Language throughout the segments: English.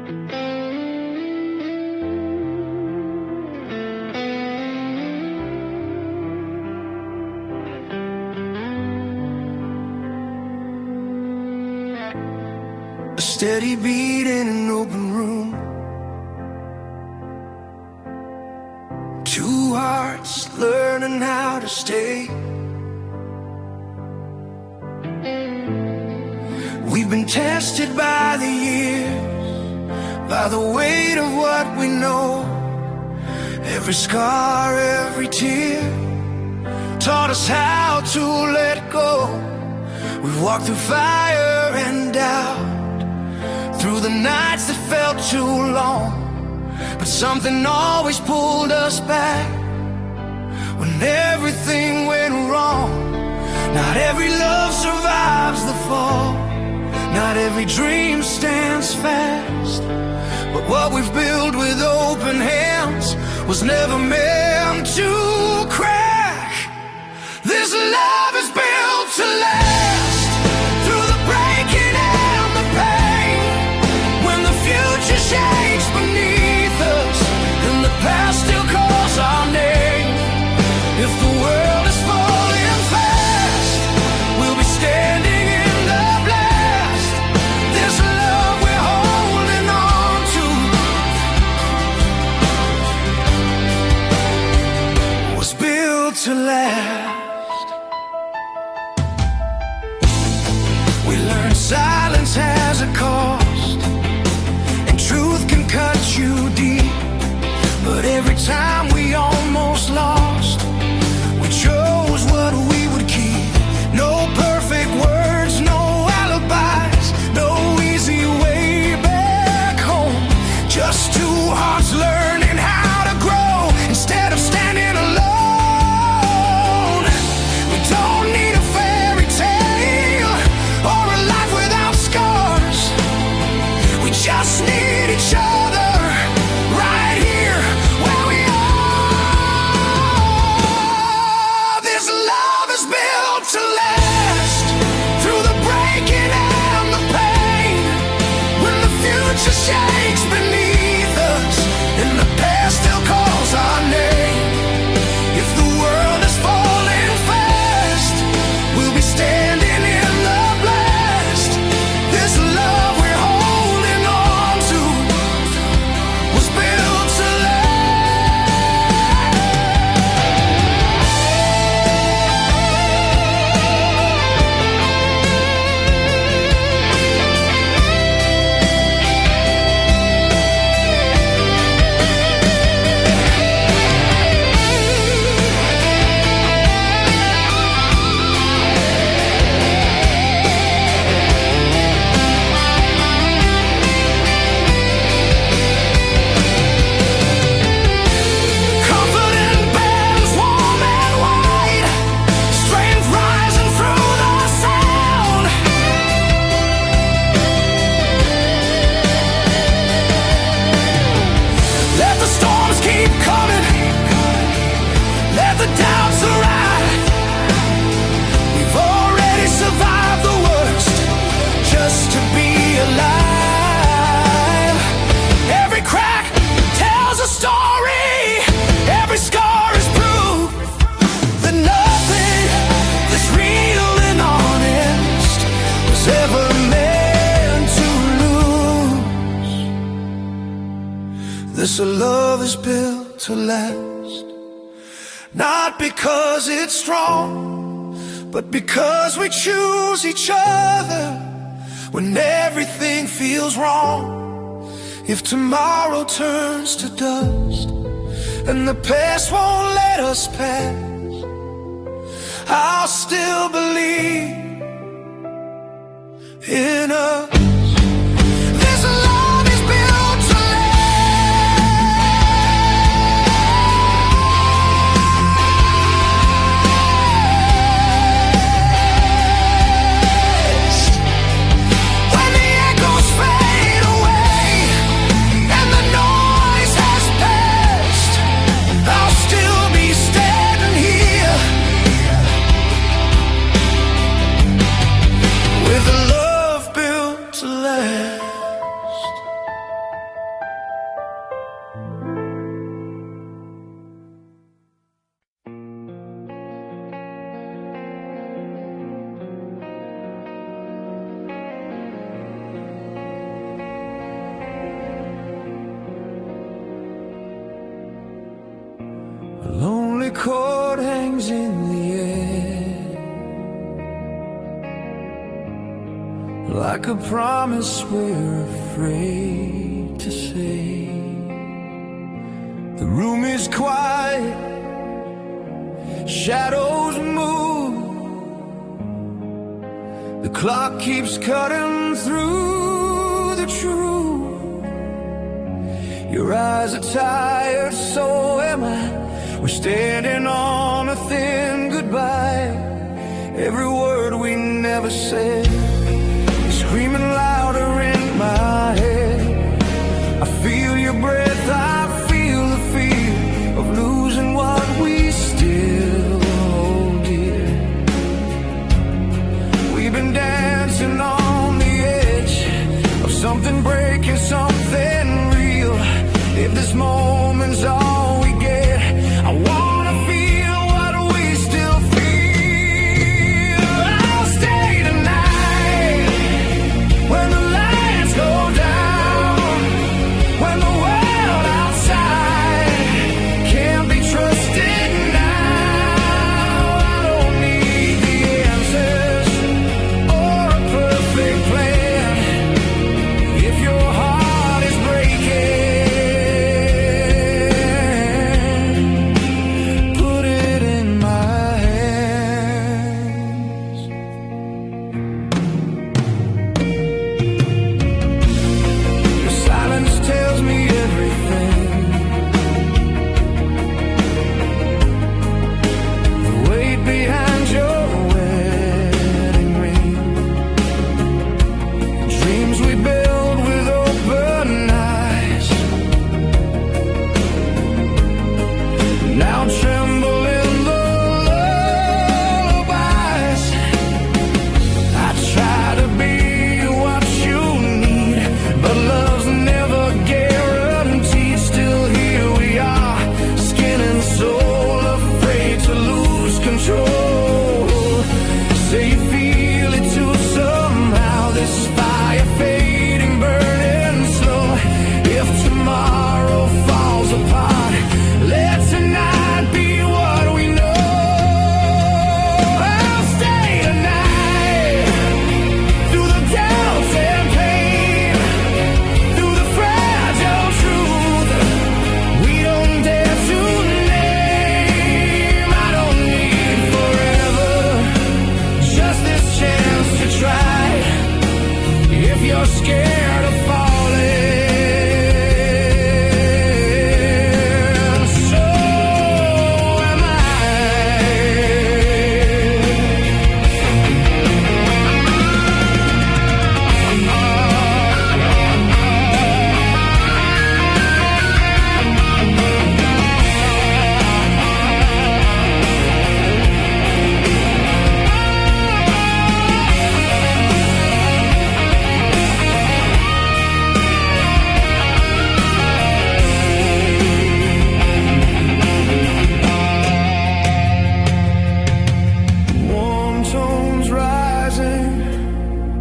A steady beat in an open room, two hearts learning how to stay. We've been tested by the years, by the weight of what we know. Every scar, every tear taught us how to let go. We've walked through fire and doubt, through the nights that felt too long, but something always pulled us back when everything went wrong. Not every love survives the fall, not every dream stands fast, but what we've built with open hands was never meant to crack. This love is built to last, through the breaking and the pain. When the future shakes beneath us and the past still calls our name. If the world is falling fast, we'll be standing in the blast. This love we're holding on to was built to last. We learned silence has a cost, and truth can cut you deep. But every time we almost lost, we chose what we would keep. No perfect words, no alibis, no easy way back home. Just two hearts learning how to grow instead of standing alone. We don't need a fairy tale or a life without scars. We just need each other right here where we are. This love is built to last, through the breaking and the pain. When the future shakes beneath us and the past still calls our name. If the world is falling fast, we'll be standing in the blast. This love we're holding on to was built to confident bands, warm and wide, strength rising through the sound. Let the storms keep coming, let the doubts arrive. We've already survived the worst just to be alive. Every crack tells a story, every scar is proof that nothing that's real and honest was ever meant to lose. This love is built to last, not because it's strong, but because we choose each other when everything feels wrong. If tomorrow turns to dust and the past won't let us pass, I'll still believe in us. This love is built to last. When the echoes fade away and the noise has passed, I'll still be standing here with a love built to last. record hangs in the air, like a promise we're afraid to say. The room is quiet, shadows move, the clock keeps cutting through the truth. Your eyes are tired, so am I. We're standing on a thin goodbye. Every word we never said, screaming louder in my head. I feel your breath, I feel the fear of losing what we still hold dear. We've been dancing on the edge of something breaking, something real. If this moment's all we get, I wanna feel what we still feel. I'll stay tonight when the lights go down, when the world outside can't be trusted now. I don't need the answers or a perfect plan. If your heart is breaking,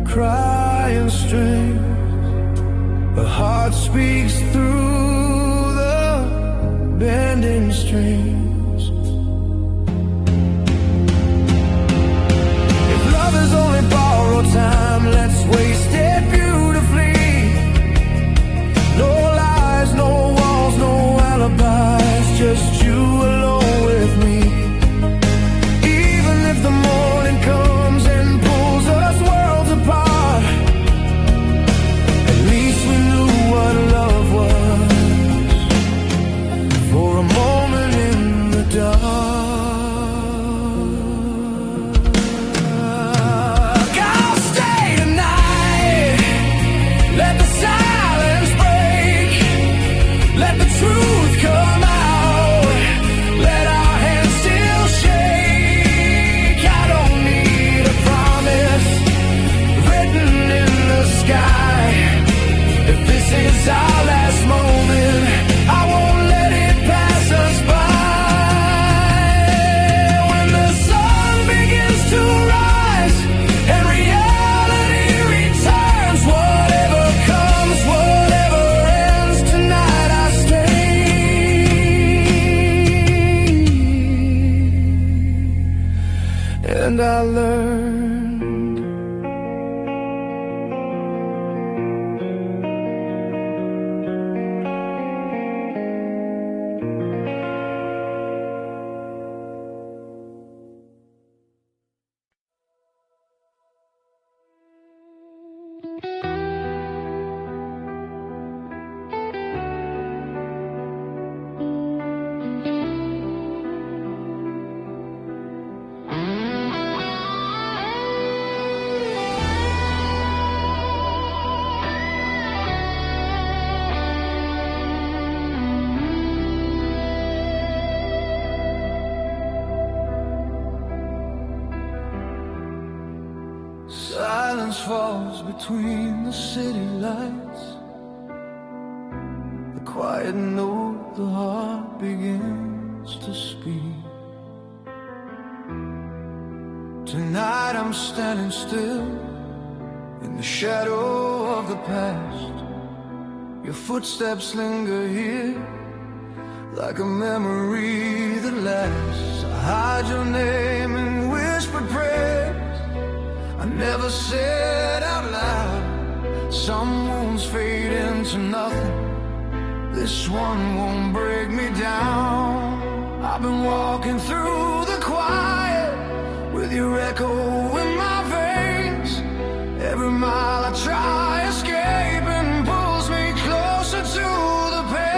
crying strength, a heart speaks through the bending strings. If love is only borrowed time, let's waste it beautifully. No lies, no walls, no alibis, just you alone with me. Even if the morning comes and pulls us worlds apart, at least we knew what love was for a moment in the dark. I'll stay tonight, let the silence break, let the truth come out, let our hands still shake. I don't need a promise written in the sky. If this is our last moment, I won't let it pass us by. When the sun begins to rise and reality returns, whatever comes, whatever ends, tonight I stay. silence falls between the city lights, the quiet note the heart begins to speak. Tonight I'm standing still in the shadow of the past. Your footsteps linger here like a memory that lasts. I hide your name in whispered prayers I never said out loud. Some wounds fade into nothing, this one won't break me down. I've been walking through the quiet with your echo in my veins. Every mile I try escaping pulls me closer to the pain.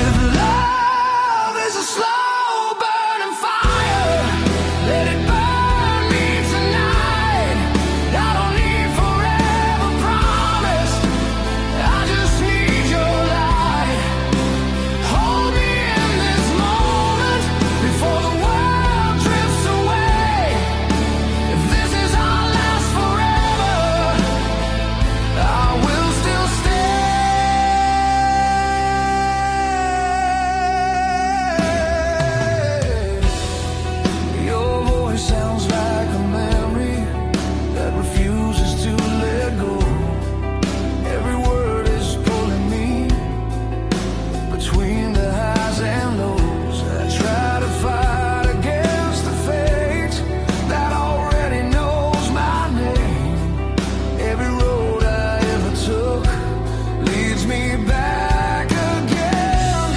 If love is a slow burning fire, let it burn me tonight. I don't need forever promised, I just need your light. Hold me in this moment before the world drifts away. If this is our last forever, I will still stay. Your voice sounds like a memory that refuses to let go. Every word is pulling me between the highs and lows. I try to fight against the fate that already knows my name. Every road I ever took leads me back again.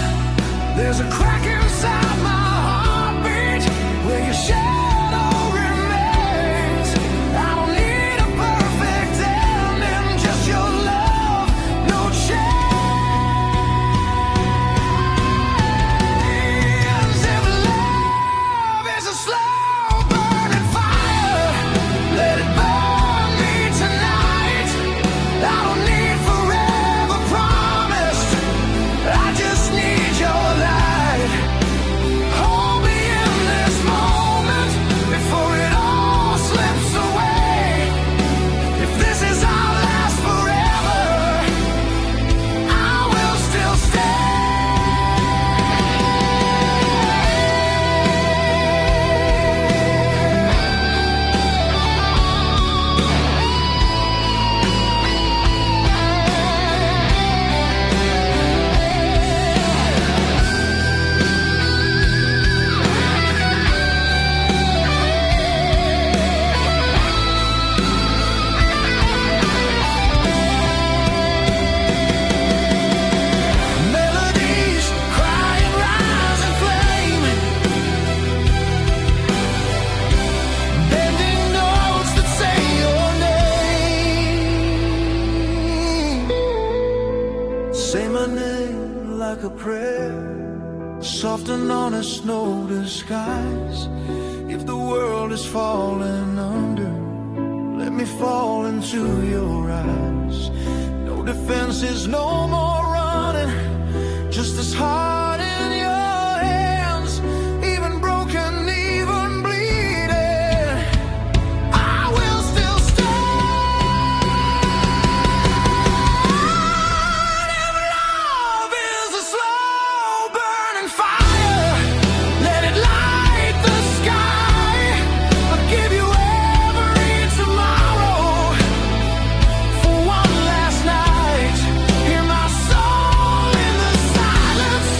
There's a crack inside my heartbeat where your shadow remains. I don't need a perfect ending, just your love, no chains. If love is a slow burning fire, let it burn me tonight. I don't need forever promised, I just need your light. Hold me in this moment before it all slips away. If this is our last forever, I will still stay. Melodies cry and rise and flame, bending notes that say your name. Say my name like a prayer, soft and honest, no disguise. If the world is falling under, let me fall into your eyes. No defenses, no more running, just this heart in your hands. Even broken, even bleeding, I will still stand. If love is a slow burning fire, let it light the sky. I'll give you every tomorrow for one last night. Hear my soul in the silence.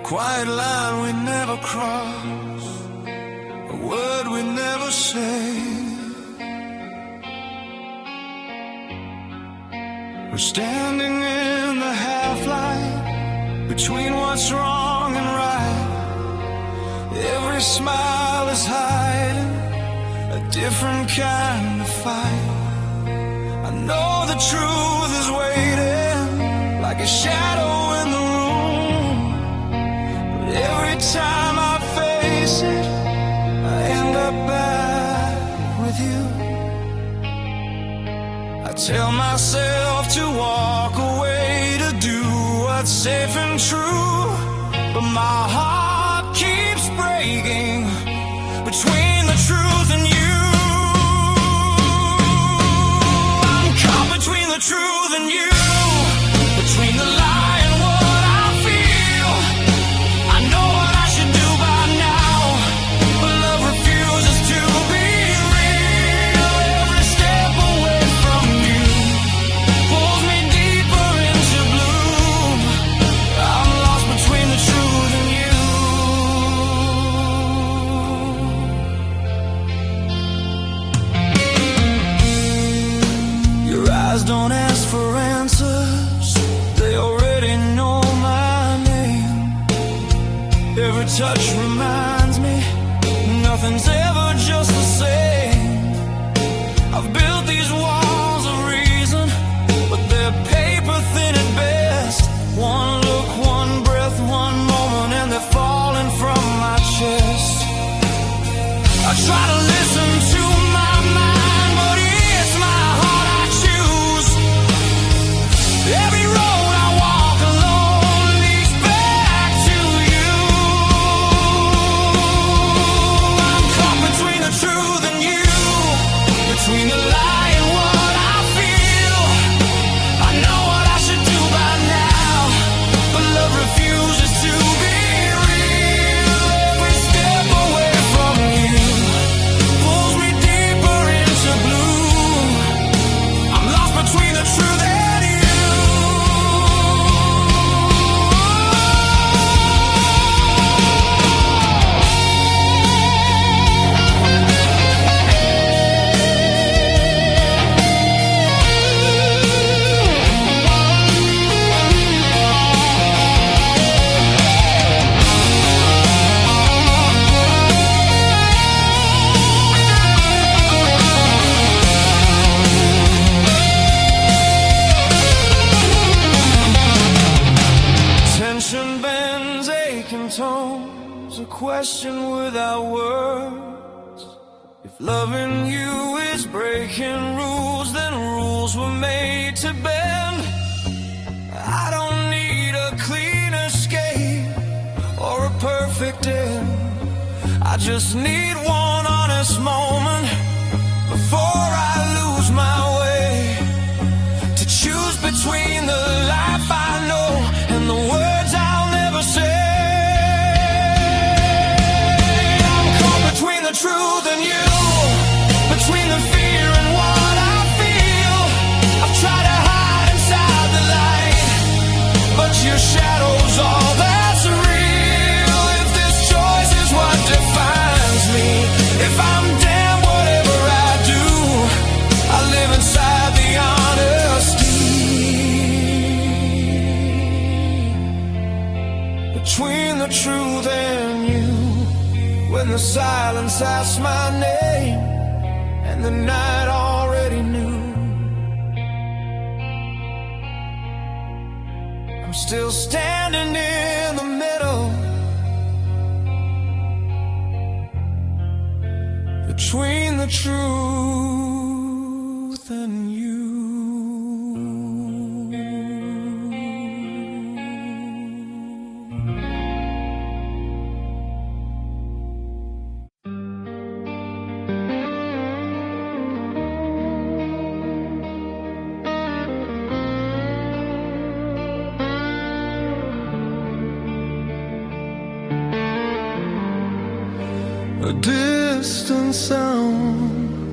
quiet line we never cross, a word we never say. We're standing in the half-light between what's wrong and right. Every smile is hiding a different kind of fight. I know the truth is waiting like a shadow in the room, but every time I face it, I end up back with you. I tell myself to walk away, to do what's safe and true, but my heart keeps breaking between the truth and you. I'm caught between the truth and you, between the lie and what I feel. I know what I should do by now, but love refuses to be real. Every step away from you pulls me deeper into bloom. I'm lost between the truth and you. Your eyes don't ask for answers, they already know my name. Every touch reminds me nothing's ever just the same. I've built these walls of reason, but they're paper thin at best. One look, one breath, one moment, and they're falling from my chest. I try to listen to my mind, but it's my heart I choose. Every road I walk alone leads back to you. I'm caught between the truth and you, between the lie and what I feel. I know what I should do by now, but love refuses to be real. Every step away from you pulls me deeper into bloom. I'm lost between the truth and you. Tension bends, aching tones, a question without words. If loving you is breaking rules, then rules were made to bend. I don't need a clean escape or a perfect end. I just need one honest moment before I lose my way, to choose between the life I know and the words I'll never say. I'm caught between the truth and you, between the fear and what I feel. I've tried to hide inside the light, but your shadow's all that's real. If this choice is what defines me, if I'm damned whatever I do, I live inside the honesty. Between the truth and you, when the silence asks my name and the night already knew, I'm still standing in the middle, between the truth and you. A distant sound,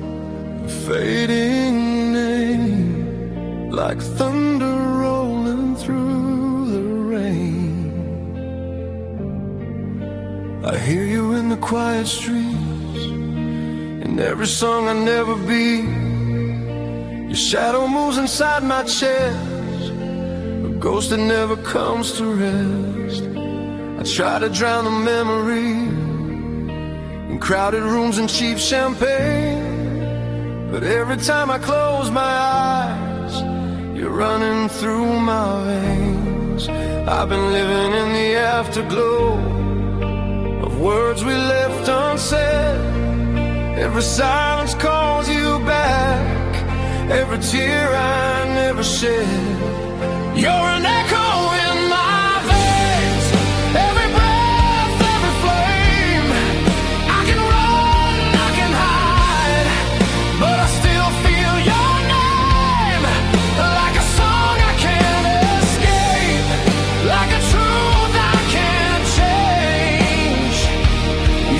a fading name, like thunder rolling through the rain. I hear you in the quiet streets, in every song I never beat. Your shadow moves inside my chest, a ghost that never comes to rest. I try to drown the memory in crowded rooms and cheap champagne, but every time I close my eyes, you're running through my veins. I've been living in the afterglow of words we left unsaid. Every silence calls you back, every tear I never shed. You're an echo in my veins, every breath, every flame. I can run, I can hide, but I still feel your name. Like a song I can't escape, like a truth I can't change.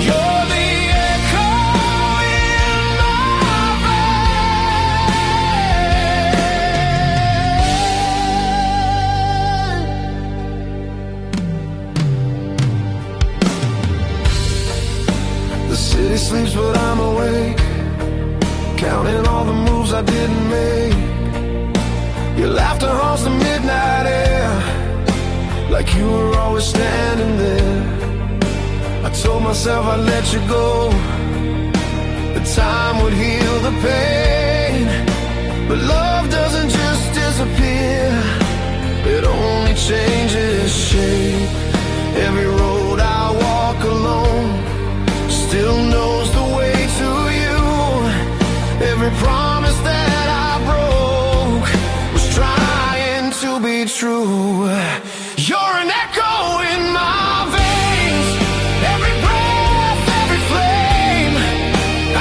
You're the echo in my veins. The city sleeps but I'm awake, counting all the moves I didn't make. Your laughter haunts the midnight air, like you were always standing there. I told myself I'd let you go, that time would heal the pain. But love doesn't just disappear, it only changes shape. Every road I walk alone still knows the way to you. Every promise that I broke was trying to be true. You're an echo in my veins, every breath, every flame.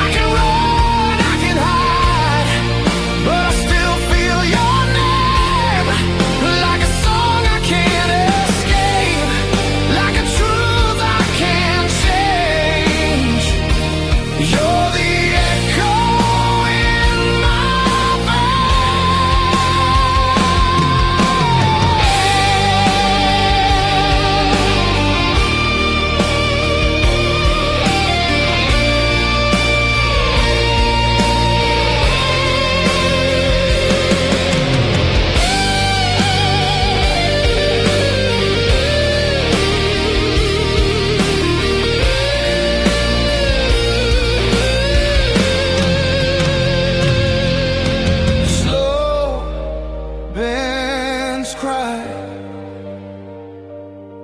I can run, I can hide, but I still feel your name. Like a song I can't escape, like a truth I can't change. You're the echo in my slow bands cry,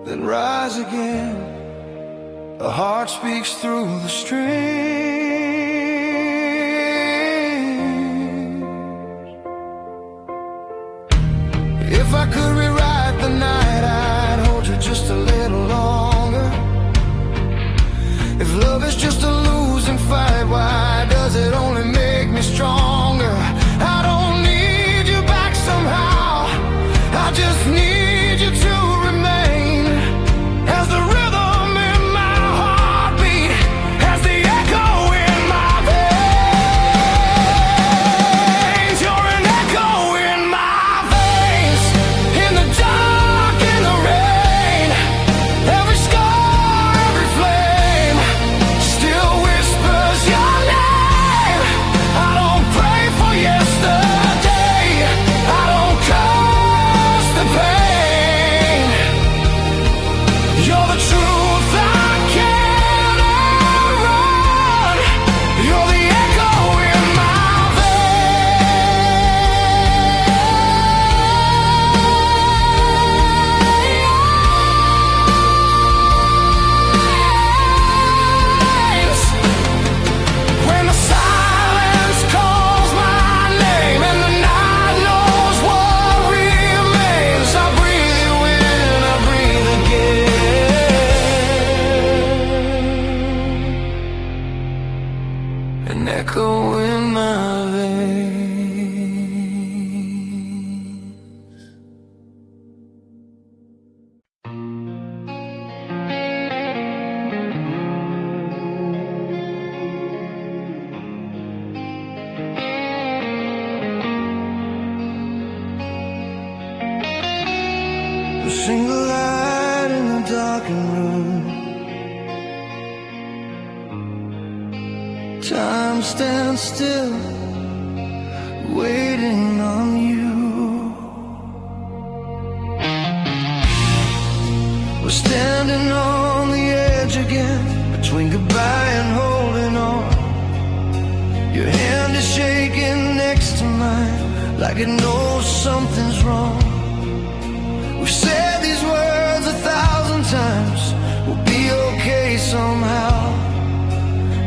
then rise again. A heart speaks through the strings. If I could rewrite the night, I'd hold you just a little longer. If love is just a losing fight, why does it only make me stronger? I don't need you back somehow, I just need you to remain as the rhythm in my heartbeat, as the echo in time stands still, waiting on you. We're standing on the edge again, between goodbye and holding on. Your hand is shaking next to mine, like it knows something's wrong. We've said these words 1,000 times, we'll be okay somehow.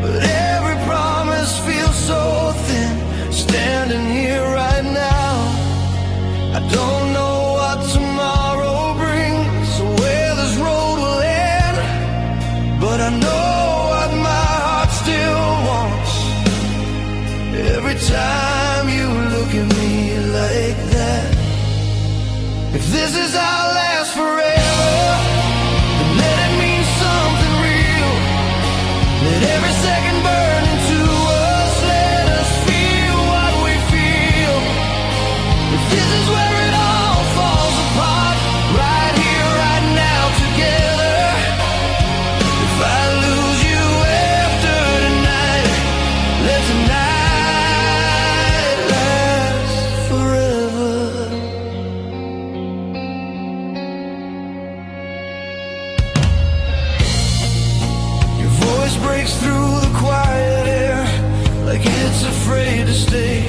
But every promise feels so thin, standing here right now. I don't know what tomorrow brings, or where this road will end, but I know what my heart still wants. Every time you look at me like that, if this is our last forever, then let it mean something real. Let every second burn into us, let us feel what we feel. If this is where it all falls apart, right here, right now, together. If I lose you after tonight, let tonight last forever. Your voice breaks through the quiet air, like it's afraid to stay.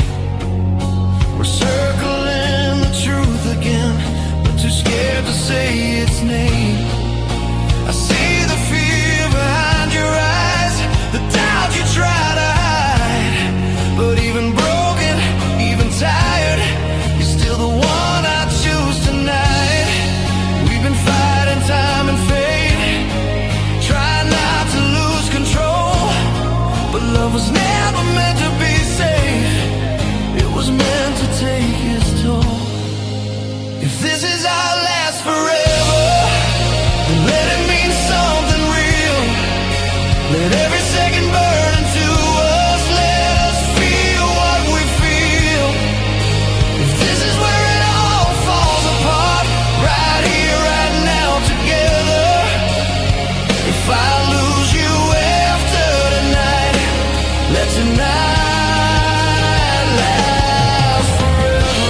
We're circling the truth again, but too scared to say its name. I see the fear behind your eyes, the doubt you try to hide. But even broken, even tired, you're still the one I choose tonight. We've been fighting time and fate, trying not to lose control. But love was never meant to be safe, it was meant to take its toll. If this is our last forever, then let it mean something real. Let every second burn into us, let us feel what we feel. If this is where it all falls apart, right here, right now, together. If I lose you after tonight, let tonight last forever.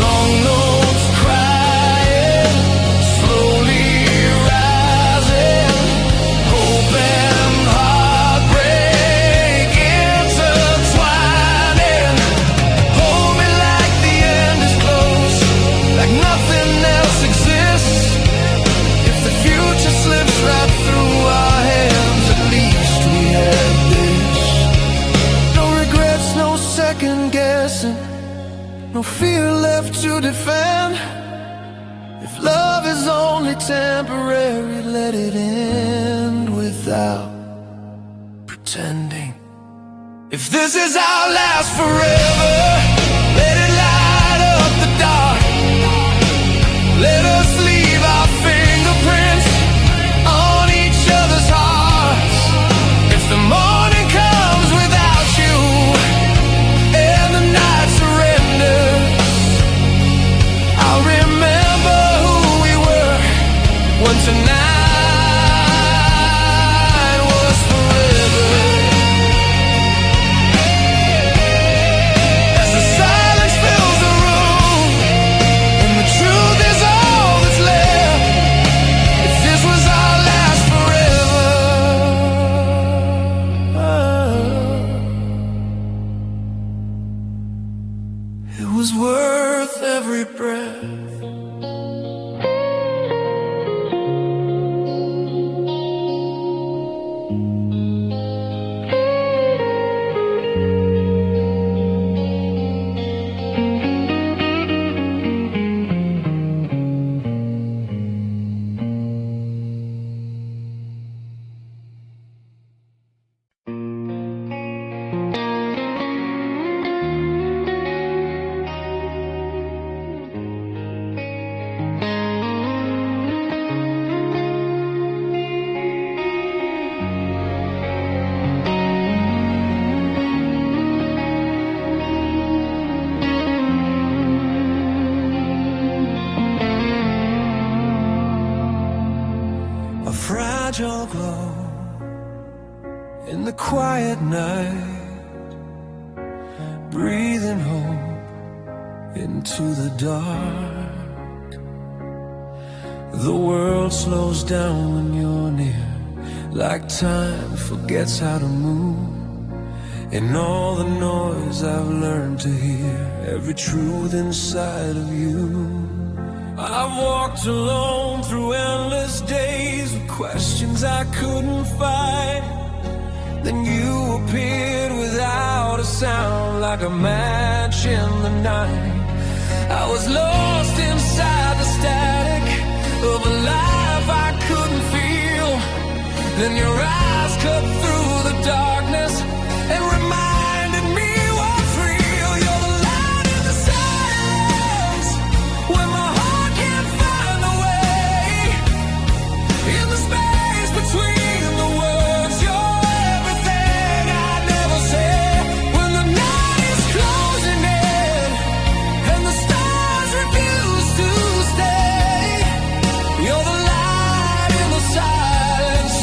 Long notes crying, slowly rising, hope and heartbreak intertwining. Hold me like the end is close, like nothing else exists. If the future slips right through our hands, at least we had this. No regrets, no second guessing, no fear left to defend. If love is only temporary, let it end without pretending. If this is our last forever, let it light up the dark. Let us leave our fingerprints on each other's hearts. If the morning comes without you and the night surrenders, I'll remember who we were when tonight was forever. As the silence fills the room and the truth is all that's left, if this was our last forever, it was worth every breath. the quiet night, breathing hope into the dark. The world slows down when you're near, like time forgets how to move. In all the noise I've learned to hear every truth inside of you. I've walked alone through endless days with questions I couldn't find. Then you appeared without a sound, like a match in the night. I was lost inside the static of a life I couldn't feel. Then your eyes cut through the dark.